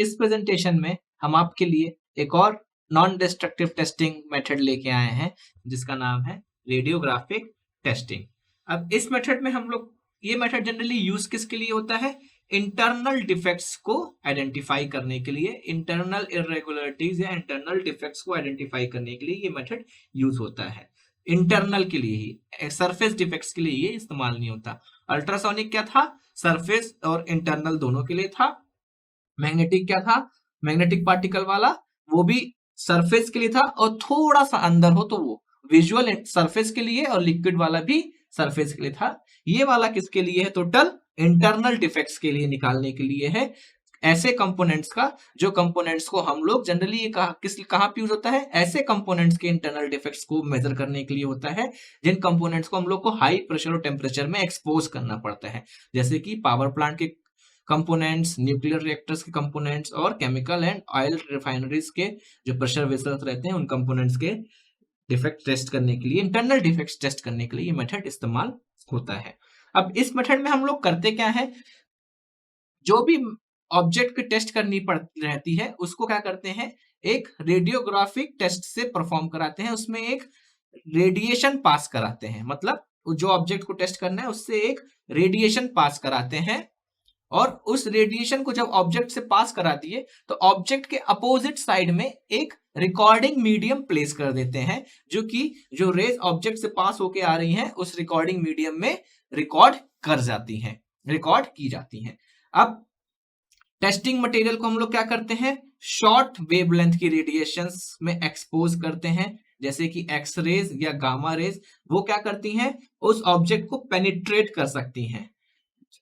इस प्रेजेंटेशन में हम आपके लिए एक और नॉन डिस्ट्रक्टिव टेस्टिंग मेथड लेके आए हैं जिसका नाम है रेडियोग्राफिक टेस्टिंग। अब इस मेथड में हम लोग, ये मेथड जनरली यूज किसके लिए होता है? इंटरनल डिफेक्ट्स को आइडेंटिफाई करने के लिए, इंटरनल इरेगुलरिटीज या इंटरनल डिफेक्ट्स को आइडेंटिफाई करने के लिए ये मेथड यूज होता है। इंटरनल के लिए ही, सरफेस डिफेक्ट्स के लिए ये इस्तेमाल नहीं होता। अल्ट्रासोनिक क्या था? सरफेस और इंटरनल दोनों के लिए था। मैग्नेटिक क्या था? मैग्नेटिक पार्टिकल वाला, वो भी सरफेस के लिए था और थोड़ा सा अंदर हो तो वो विजुअल सरफेस के लिए, और लिक्विड वाला भी सरफेस के लिए था। ये वाला किसके लिए है? टोटल इंटरनल डिफेक्ट्स के लिए निकालने के लिए है, ऐसे कंपोनेंट्स का जो कंपोनेंट्स को हम लोग जनरली कहां पे यूज होता है? ऐसे कंपोनेंट्स के इंटरनल डिफेक्ट्स को मेजर करने के लिए होता है जिन कंपोनेंट्स को हम लोग को हाई प्रेशर और टेम्परेचर में एक्सपोज करना पड़ता है, जैसे कि पावर प्लांट के कंपोनेंट्स, न्यूक्लियर रिएक्टर्स के कंपोनेंट्स और केमिकल एंड ऑयल रिफाइनरीज के जो प्रेशर वेसल्स रहते हैं उन कंपोनेंट्स के डिफेक्ट टेस्ट करने के लिए, इंटरनल डिफेक्ट्स टेस्ट करने के लिए ये मेथड इस्तेमाल होता है। अब इस मेथड में हम लोग करते क्या है, जो भी ऑब्जेक्ट की टेस्ट करनी पड़ती रहती है उसको क्या करते हैं, एक रेडियोग्राफिक टेस्ट से परफॉर्म कराते हैं, उसमें एक रेडिएशन पास कराते हैं, मतलब जो ऑब्जेक्ट को टेस्ट करना है उससे एक रेडिएशन पास कराते हैं, और उस रेडिएशन को जब ऑब्जेक्ट से पास करा दिए तो ऑब्जेक्ट के अपोजिट साइड में एक रिकॉर्डिंग मीडियम प्लेस कर देते हैं, जो कि जो रेज ऑब्जेक्ट से पास होके आ रही हैं उस रिकॉर्डिंग मीडियम में रिकॉर्ड कर जाती हैं, रिकॉर्ड की जाती हैं। अब टेस्टिंग मटेरियल को हम लोग क्या करते हैं, शॉर्ट वेवलेंथ की रेडिएशंस में एक्सपोज करते हैं, जैसे कि एक्स रेज या गामा रेज। वो क्या करती हैं, उस ऑब्जेक्ट को पेनिट्रेट कर सकती हैं।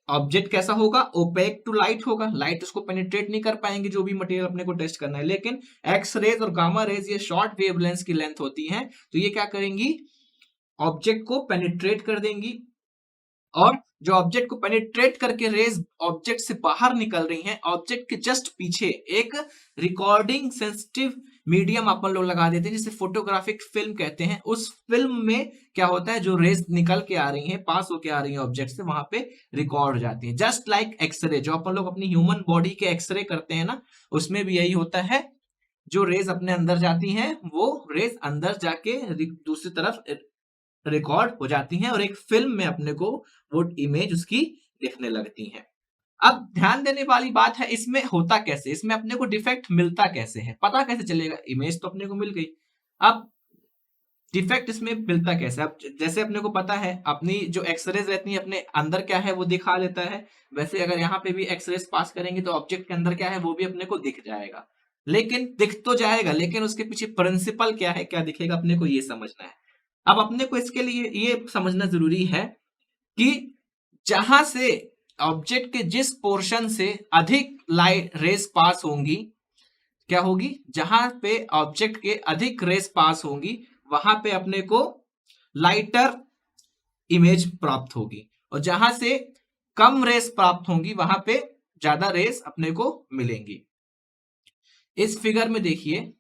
ऑब्जेक्ट कैसा होगा? ओपेक टू लाइट होगा, लाइट उसको पेनिट्रेट नहीं कर पाएंगे जो भी मटेरियल अपने को टेस्ट करना है। लेकिन एक्स रेज और गामा रेज ये शॉर्ट वेवलेंथ की लेंथ होती है, तो ये क्या करेंगी, ऑब्जेक्ट को पेनिट्रेट कर देंगी, और जो ऑब्जेक्ट को पेनिट्रेट करके रेज ऑब्जेक्ट से बाहर निकल रही हैं, ऑब्जेक्ट के जस्ट पीछे एक रिकॉर्डिंग सेंसिटिव मीडियम अपन लोग लगा देते हैं जिसे फोटोग्राफिक फिल्म कहते हैं। उस फिल्म में क्या होता है, जो रेज निकल के आ रही हैं, पास होके आ रही हैं ऑब्जेक्ट से, वहां पे रिकॉर्ड हो जाती है। जस्ट लाइक एक्सरे, जो अपन लोग अपनी ह्यूमन बॉडी के एक्सरे करते हैं ना, उसमें भी यही होता है, जो रेज अपने अंदर जाती हैं वो रेज अंदर जाके दूसरी तरफ रिकॉर्ड हो जाती हैं और एक फिल्म में अपने को वो इमेज उसकी दिखने लगती है। अब ध्यान देने वाली बात है, इसमें होता कैसे, इसमें अपने को डिफेक्ट मिलता कैसे है, पता कैसे चलेगा? इमेज तो अपने को मिल गई, अब डिफेक्ट इसमें मिलता कैसे? अब जैसे अपने को पता है अपनी जो एक्सरेज रहती है अपने अंदर क्या है वो दिखा देता है, वैसे अगर यहाँ पे भी एक्सरेज पास करेंगे तो ऑब्जेक्ट के अंदर क्या है वो भी अपने को दिख जाएगा। लेकिन दिख तो जाएगा, लेकिन उसके पीछे प्रिंसिपल क्या है, क्या दिखेगा, अपने को ये समझना है। अब अपने को इसके लिए ये समझना जरूरी है कि जहां से ऑब्जेक्ट के जिस पोर्शन से अधिक लाइट रेस पास होंगी, क्या होगी, जहां पे ऑब्जेक्ट के अधिक रेस पास होंगी वहां पे अपने को लाइटर इमेज प्राप्त होगी, और जहां से कम रेस प्राप्त होंगी वहां पे ज्यादा रेस अपने को मिलेंगी। इस फिगर में देखिए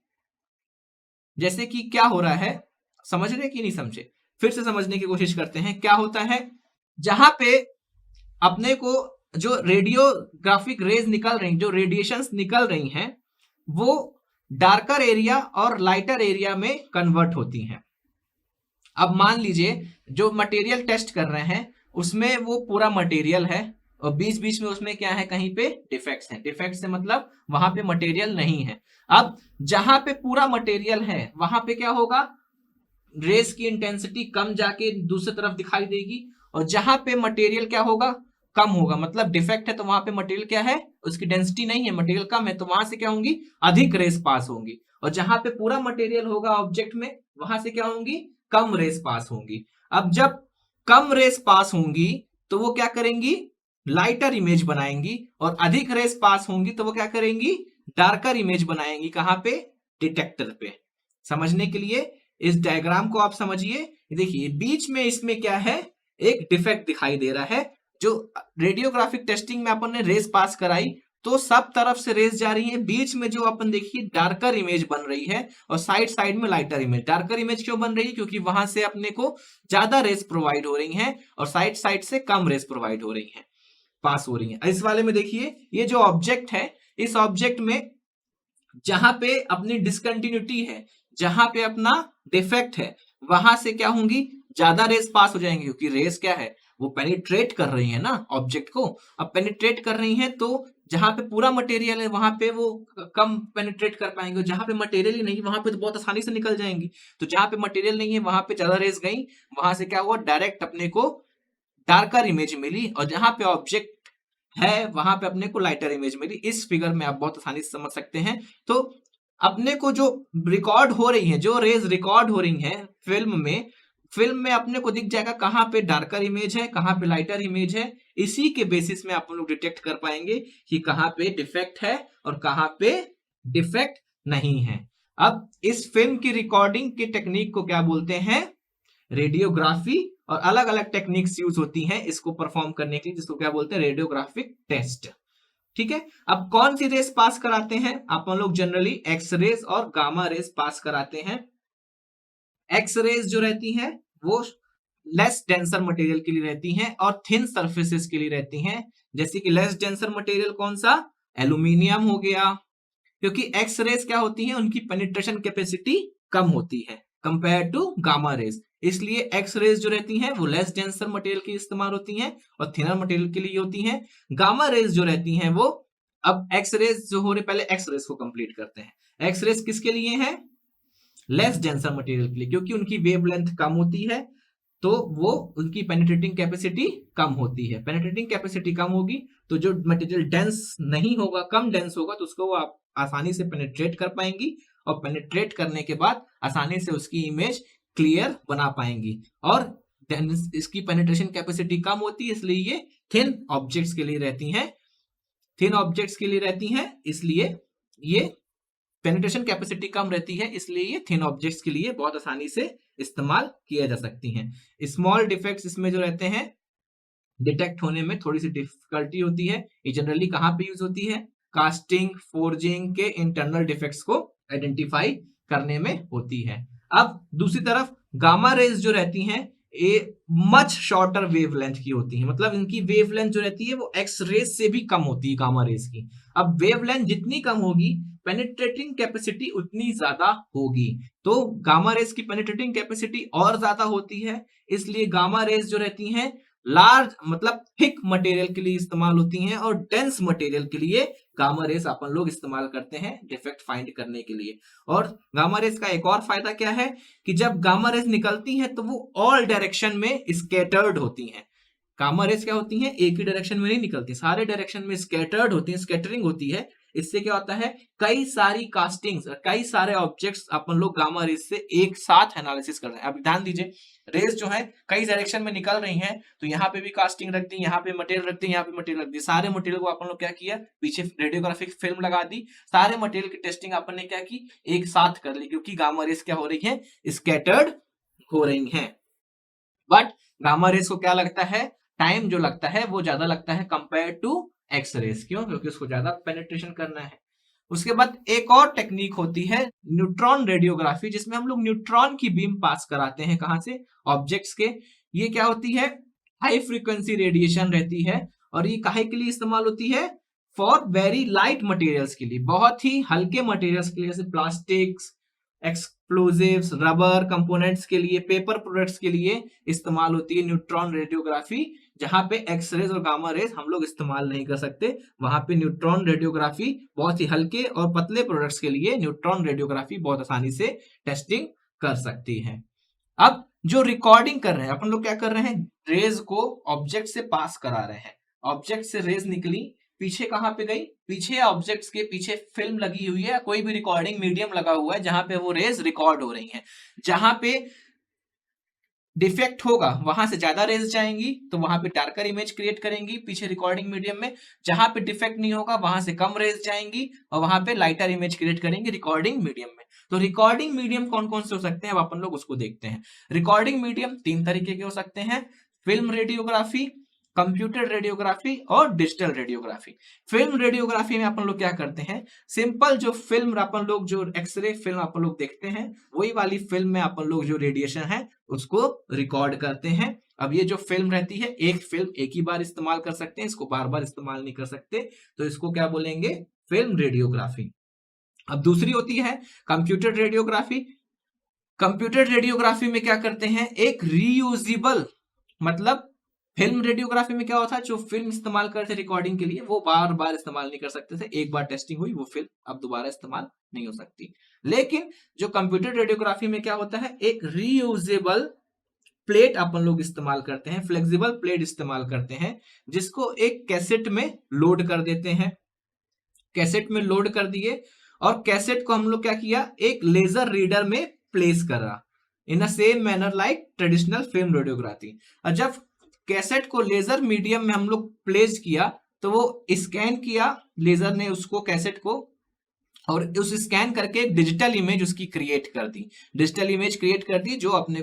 जैसे कि क्या हो रहा है, समझ रहे कि नहीं समझे? फिर से समझने की कोशिश करते हैं। क्या होता है, जहां पे अपने को जो रेडियोग्राफिक रेज निकल रही, जो रेडिएशंस निकल रही हैं, वो डार्कर एरिया और लाइटर एरिया में कन्वर्ट होती हैं। अब मान लीजिए जो मटेरियल टेस्ट कर रहे हैं उसमें वो पूरा मटेरियल है और बीच बीच में उसमें क्या है, कहीं पे डिफेक्ट्स हैं। डिफेक्ट्स से मतलब वहां पे मटेरियल नहीं है। अब जहां पे पूरा मटेरियल है वहां पे क्या होगा, रेस की इंटेंसिटी कम जाके दूसरी तरफ दिखाई देगी, और जहां पे मटेरियल क्या होगा, कम होगा, मतलब डिफेक्ट है तो वहां पे मटेरियल क्या है, उसकी डेंसिटी नहीं है, मटेरियल कम है, तो वहां से क्या होंगी, अधिक रेस पास होंगी। और जहां पे पूरा मटेरियल होगा ऑब्जेक्ट में, वहां से क्या होंगी, कम रेस पास होंगी। अब जब कम रेस पास होंगी तो वो क्या करेंगी, लाइटर इमेज बनाएंगी, और अधिक रेस पास होंगी तो वो क्या करेंगी, डार्कर इमेज बनाएंगी। कहां पे, डिटेक्टर पे। समझने के लिए इस डायग्राम को आप समझिए, देखिए बीच में इसमें क्या है, एक डिफेक्ट दिखाई दे रहा है। जो रेडियोग्राफिक टेस्टिंग में अपन ने रेस पास कराई तो सब तरफ से रेस जा रही है, बीच में जो अपन देखिए डार्कर इमेज बन रही है, और साइड साइड में लाइटर इमेज। डार्कर इमेज क्यों बन रही है, क्योंकि वहां से अपने को ज्यादा रेस प्रोवाइड हो रही हैं और साइड साइड से कम रेस प्रोवाइड हो रही हैं, पास हो रही हैं। इस वाले में देखिए ये जो ऑब्जेक्ट है इस ऑब्जेक्ट में जहां पे अपनी डिसकंटिन्यूटी है, जहां पे अपना डिफेक्ट है, वहां से क्या होंगी, ज्यादा रेस पास हो जाएंगी, क्योंकि रेस क्या है, वो पेनिट्रेट कर रही है ना ऑब्जेक्ट को। अब पेनिट्रेट कर रही है तो जहां पे पूरा मटेरियल है वहां पे वो कम पेनिट्रेट कर पाएंगे, जहां पे मटेरियल ही नहीं वहां पे तो बहुत आसानी से निकल जाएंगी। तो जहां पे मटेरियल नहीं है वहां पे ज्यादा रेस गई, वहां से क्या हुआ, डायरेक्ट अपने को डार्कर इमेज मिली, और जहां पे ऑब्जेक्ट है वहां पे अपने को लाइटर इमेज मिली। इस फिगर में आप बहुत आसानी से समझ सकते हैं। तो अपने को जो रिकॉर्ड हो रही है, जो रेज रिकॉर्ड हो रही है फिल्म में अपने को दिख जाएगा कहां पे डार्कर इमेज है, कहां पे लाइटर इमेज है। इसी के बेसिस में आप लोग डिटेक्ट कर पाएंगे कि कहां पे डिफेक्ट है और कहां पे डिफेक्ट नहीं है। अब इस फिल्म की रिकॉर्डिंग की टेक्निक को क्या बोलते हैं, रेडियोग्राफी, और अलग अलग टेक्निक्स यूज होती हैं इसको परफॉर्म करने के लिए, जिसको क्या बोलते हैं, रेडियोग्राफिक टेस्ट। ठीक है, अब कौन सी रेस पास कराते हैं आप लोग, जनरली एक्स रेस और गामा रेस पास कराते हैं। एक्स रेस जो रहती हैं वो लेस डेंसर मटेरियल के लिए रहती हैं और थिन सरफेसेस के लिए रहती हैं। जैसे कि लेस डेंसर मटेरियल कौन सा, एल्यूमिनियम हो गया, क्योंकि एक्स रेस क्या होती है, उनकी पेनिट्रेशन कैपेसिटी कम होती है कंपेयर टू गामा रेस, इसलिए एक्स रेस जो रहती हैं वो लेस डेंसर मटेरियल की इस्तेमाल होती हैं और थिनर मटेरियल के लिए होती हैं। गामा रेस जो रहती हैं वो, अब एक्स रेस जो हो रही, पहले एक्स रेस को कंप्लीट करते हैं। एक्स रेस किसके लिए है, लेस डेंसर मटेरियल के लिए, क्योंकि उनकी वेवलेंथ कम होती है तो वो उनकी पेनिट्रेटिंग कैपेसिटी कम होती है। पेनिट्रेटिंग कैपेसिटी कम होगी तो जो मटेरियल डेंस नहीं होगा, कम डेंस होगा, तो उसको वो आप आसानी से पेनिट्रेट कर पाएंगी और पेनिट्रेट करने के बाद आसानी से उसकी इमेज क्लियर बना पाएंगी। और इसकी पेनिट्रेशन कैपेसिटी कम होती है, इसलिए ये थिन ऑब्जेक्ट्स के लिए रहती हैं, थिन ऑब्जेक्ट्स के लिए रहती हैं, इसलिए ये पेनिट्रेशन कैपेसिटी कम रहती है, इसलिए ये थिन ऑब्जेक्ट्स के लिए बहुत आसानी से इस्तेमाल किया जा सकती हैं। स्मॉल डिफेक्ट्स इसमें जो रहते हैं डिटेक्ट होने में थोड़ी सी डिफिकल्टी होती है। ये जनरली कहां पे यूज होती है, कास्टिंग फोर्जिंग के इंटरनल डिफेक्ट्स को आइडेंटिफाई करने में होती है। अब दूसरी तरफ गामा रेज जो रहती हैं ये मच शॉर्टर वेवलेंथ की होती है, मतलब इनकी वेवलेंथ जो रहती है वो एक्स रेज से भी कम होती है गामा रेज की। अब वेवलेंथ जितनी कम होगी पेनिट्रेटिंग कैपेसिटी उतनी ज्यादा होगी, तो गामा रेज की पेनिट्रेटिंग कैपेसिटी और ज्यादा होती है, इसलिए गामा रेज जो रहती हैं लार्ज मतलब थिक मटेरियल के लिए इस्तेमाल होती हैं और डेंस मटेरियल के लिए गामा रेस अपन लोग इस्तेमाल करते हैं डिफेक्ट फाइंड करने के लिए। और गामा रेस का एक और फायदा क्या है कि जब गामा रेस निकलती हैं तो वो ऑल डायरेक्शन में स्कैटर्ड होती हैं। गामा रेस क्या होती हैं, एक ही डायरेक्शन में नहीं निकलती, सारे डायरेक्शन में स्कैटर्ड होती हैं, स्कैटरिंग होती है। इससे क्या होता है, कई सारी कास्टिंग्स और कई सारे ऑब्जेक्ट्स अपन लोग गामा रेस से एक साथ एनालिसिस कर रहे हैं। अब ध्यान दीजिए, रेस जो है कई डायरेक्शन में निकल रही हैं, तो यहाँ पे भी कास्टिंग रख दी, यहाँ पे मटेरियल रख दी, यहाँ पे मटेरियल रख दी, सारे मटेरियल को अपन लोग क्या किया, पीछे रेडियोग्राफिक फिल्म लगा दी, सारे मटेरियल की टेस्टिंग अपन ने क्या की, एक साथ कर ली, क्योंकि गामा रेस क्या हो रही है, स्कैटर्ड हो रही है। बट गामा रेस को क्या लगता है, टाइम जो लगता है वो ज्यादा लगता है कंपेयर टू एक्स रेस। क्यों, क्योंकि उसको ज्यादा पेनिट्रेशन करना है। उसके बाद एक और टेक्निक होती है न्यूट्रॉन रेडियोग्राफी, जिसमें हम लोग न्यूट्रॉन की बीम पास कराते हैं, कहां से, ऑब्जेक्ट्स के। ये क्या होती है, हाई फ्रीक्वेंसी रेडिएशन रहती है, और ये काहे के लिए इस्तेमाल होती है, फॉर वेरी लाइट मटेरियल्स के लिए, बहुत ही हल्के मटेरियल्स के लिए, जैसे प्लास्टिक्स, एक्सप्लोजिव्स, रबर कंपोनेंट्स के लिए, पेपर प्रोडक्ट्स के लिए इस्तेमाल होती है न्यूट्रॉन रेडियोग्राफी। जहां पे एक्स रेज और गामा रेज हम लोग इस्तेमाल नहीं कर सकते, वहां पे न्यूट्रॉन रेडियोग्राफी बहुत ही हल्के और पतले प्रोडक्ट्स के लिए न्यूट्रॉन रेडियोग्राफी बहुत आसानी से टेस्टिंग कर सकती है। अब जो रिकॉर्डिंग कर रहे हैं अपन लोग, क्या कर रहे हैं, रेज को ऑब्जेक्ट से पास करा रहे हैं, ऑब्जेक्ट से रेज निकली, पीछे कहां पे गई, पीछे ऑब्जेक्ट्स के पीछे फिल्म लगी हुई है, कोई भी रिकॉर्डिंग मीडियम लगा हुआ है जहां पे वो रेज रिकॉर्ड हो रही हैं। जहां पे डिफेक्ट होगा वहां से ज्यादा रेज जाएंगी, तो वहां पे डार्कर इमेज क्रिएट करेंगी पीछे रिकॉर्डिंग मीडियम में। जहां पे डिफेक्ट नहीं होगा वहां से कम रेज जाएंगी और वहां पे लाइटर इमेज क्रिएट करेंगे रिकॉर्डिंग मीडियम में। तो रिकॉर्डिंग मीडियम कौन कौन से हो सकते हैं, अब अपन लोग उसको देखते हैं। रिकॉर्डिंग मीडियम 3 तरीके के हो सकते हैं, फिल्म रेडियोग्राफी, कंप्यूटर रेडियोग्राफी और डिजिटल रेडियोग्राफी। फिल्म रेडियोग्राफी में अपन लोग क्या करते हैं, सिंपल जो फिल्म अपन लोग, जो एक्सरे फिल्म अपन लोग देखते हैं, वही वाली फिल्म में अपन लोग जो रेडिएशन है उसको रिकॉर्ड करते हैं। अब ये जो फिल्म रहती है, एक फिल्म एक ही बार इस्तेमाल कर सकते हैं, इसको बार बार इस्तेमाल नहीं कर सकते, तो इसको क्या बोलेंगे, फिल्म रेडियोग्राफी। अब दूसरी होती है कंप्यूटर रेडियोग्राफी। कंप्यूटर रेडियोग्राफी में क्या करते हैं, एक रीयूजेबल, मतलब फिल्म रेडियोग्राफी में क्या होता है, जो फिल्म इस्तेमाल करते रिकॉर्डिंग के लिए वो बार बार इस्तेमाल नहीं कर सकते थे, एक बार टेस्टिंग हुई वो फिल्म अब दोबारा इस्तेमाल नहीं हो सकती। लेकिन जो कंप्यूटर रेडियोग्राफी में क्या होता है, एक रीयूजेबल प्लेट अपन लोग इस्तेमाल करते हैं, फ्लेक्सिबल प्लेट इस्तेमाल करते हैं, जिसको एक कैसेट में लोड कर देते हैं। कैसेट में लोड कर दिए और कैसेट को हम लोग क्या किया, एक लेजर रीडर में प्लेस करा in a same manner like traditional film radiography. और जब कैसेट को लेजर मीडियम में हम लोग प्लेस किया तो वो स्कैन किया लेजर ने उसको, कैसेट को, और उस स्कैन करके एक डिजिटल इमेज उसकी क्रिएट कर दी। डिजिटल इमेज क्रिएट कर दी जो अपने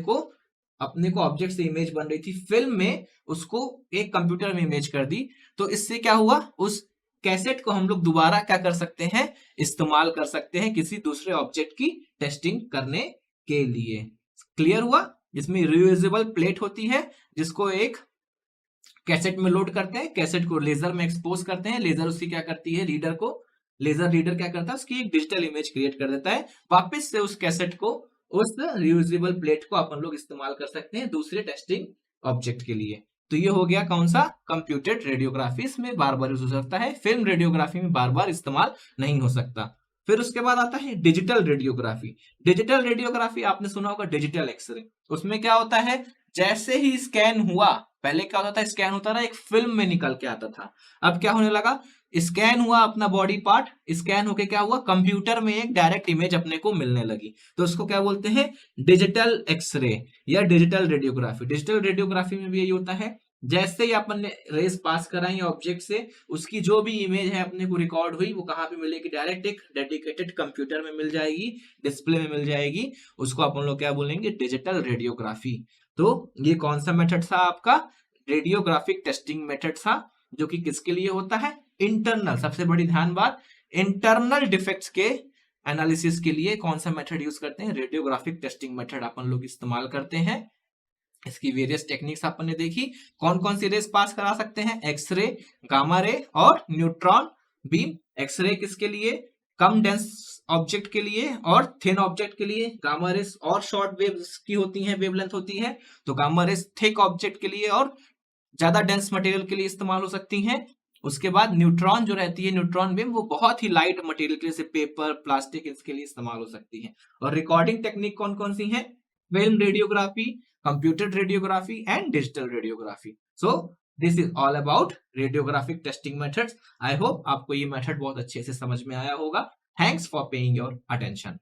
को ऑब्जेक्ट से इमेज बन रही थी फिल्म में, उसको एक कंप्यूटर में इमेज कर दी। तो इससे क्या हुआ, उस कैसेट को हम लोग दोबारा क्या कर सकते हैं, इस्तेमाल कर सकते हैं किसी दूसरे ऑब्जेक्ट की टेस्टिंग करने के लिए। क्लियर हुआ? इसमें रियूजेबल प्लेट होती है जिसको एक कैसेट में लोड करते हैं, कैसेट को लेजर में एक्सपोज करते हैं, लेजर उसकी क्या करती है, रीडर को, लेजर रीडर क्या करता है, उसकी एक डिजिटल इमेज क्रिएट कर देता है। वापस से उस कैसेट को, उस रियूजेबल प्लेट को अपन लोग इस्तेमाल कर सकते हैं दूसरे टेस्टिंग ऑब्जेक्ट के लिए। तो ये हो गया कौन सा, कंप्यूटेड रेडियोग्राफी। इसमें बार बार यूज हो सकता है, फिल्म रेडियोग्राफी में बार बार इस्तेमाल नहीं हो सकता। फिर उसके बाद आता है डिजिटल रेडियोग्राफी। डिजिटल रेडियोग्राफी आपने सुना होगा डिजिटल एक्सरे। उसमें क्या होता है, जैसे ही स्कैन हुआ, पहले क्या होता था, स्कैन होता था एक फिल्म में निकल के आता था, अब क्या होने लगा, स्कैन हुआ अपना बॉडी पार्ट, स्कैन होके क्या हुआ, कंप्यूटर में एक डायरेक्ट इमेज अपने को मिलने लगी। तो उसको क्या बोलते हैं, डिजिटल एक्सरे या डिजिटल रेडियोग्राफी। डिजिटल रेडियोग्राफी में भी यही होता है, जैसे ही अपन ने रेस पास कराई ऑब्जेक्ट से, उसकी जो भी इमेज है अपने को रिकॉर्ड हुई वो कहाँ पे मिलेगी, डायरेक्ट एक डेडिकेटेड कंप्यूटर में मिल जाएगी, डिस्प्ले में मिल जाएगी। उसको अपन लोग क्या बोलेंगे, डिजिटल रेडियोग्राफी। तो ये कौन सा मेथड था आपका, रेडियोग्राफिक टेस्टिंग मेथड था, जो कि किसके लिए होता है, इंटरनल, सबसे बड़ी ध्यान बात, इंटरनल डिफेक्ट्स के एनालिसिस के लिए कौन सा मेथड यूज करते हैं, रेडियोग्राफिक टेस्टिंग मेथड अपन लोग इस्तेमाल करते हैं। इसकी वेरियस टेक्निक्स अपन ने देखी, कौन कौन सी रेस पास करा सकते हैं, एक्सरे, गामा रे और न्यूट्रॉन बीम। एक्सरे किसके लिए, कम डेंस ऑब्जेक्ट के लिए और थिन ऑब्जेक्ट के लिए, गामा रेस और शॉर्ट वेव्स की होती हैं, वेवलेंथ होती है, तो गामा रेस थिक ऑब्जेक्ट के लिए और ज्यादा डेंस मटेरियल के लिए इस्तेमाल हो सकती हैं। उसके बाद न्यूट्रॉन जो रहती है, न्यूट्रॉन बीम, वो बहुत ही लाइट मटेरियल के लिए, जैसे पेपर, प्लास्टिक, इसके लिए इस्तेमाल हो सकती है। और रिकॉर्डिंग टेक्निक कौन कौन सी है, film radiography, computer radiography and digital radiography. So this is all about radiographic testing methods. I hope आपको ये मेथड बहुत अच्छे से समझ में आया होगा। Thanks for paying your attention.